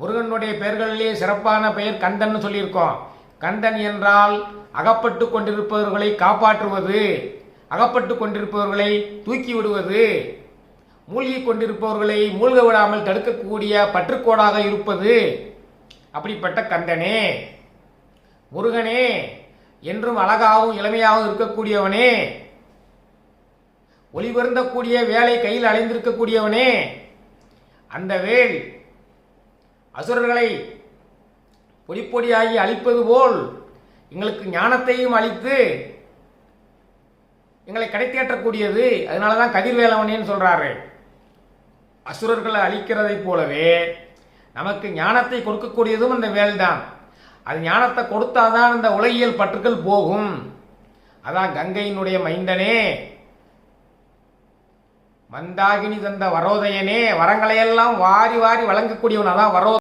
முருகனுடைய பெயர்களிலே சிறப்பான பெயர் கந்தன் சொல்லியிருக்கோம். கந்தன் என்றால் அகப்பட்டு கொண்டிருப்பவர்களை காப்பாற்றுவது, அகப்பட்டு கொண்டிருப்பவர்களை தூக்கி விடுவது, மூழ்கி கொண்டிருப்பவர்களை மூழ்க விடாமல் தடுக்கக்கூடிய பற்றுக்கோடாக இருப்பது. அப்படிப்பட்ட கந்தனே, முருகனே, என்றும் அழகாகவும் இளமையாகவும் இருக்கக்கூடியவனே, ஒளிபருந்தக்கூடிய வேலை கையில் அலைந்திருக்கக்கூடியவனே, அந்த வேல் அசுரர்களை பொடிப்பொடியாகி அழிப்பது போல் எங்களுக்கு ஞானத்தையும் அளித்து எங்களை கடைத்தேற்றக்கூடியது. அதனால தான் கதிர்வேலவனேன்னு சொல்றாரு. அசுரர்களை அழிக்கிறதை போலவே நமக்கு ஞானத்தை கொடுக்கக்கூடியதும் அந்த வேல்தான். அது ஞானத்தை கொடுத்தாதான் இந்த உலகியல் பற்றுக்கள் போகும். அதான் கங்கையினுடைய மைந்தனே, மந்தாகினி தந்த வரோதயனே, வரங்களையெல்லாம் வாரி வாரி வழங்கக்கூடியவன். அதான் வரோ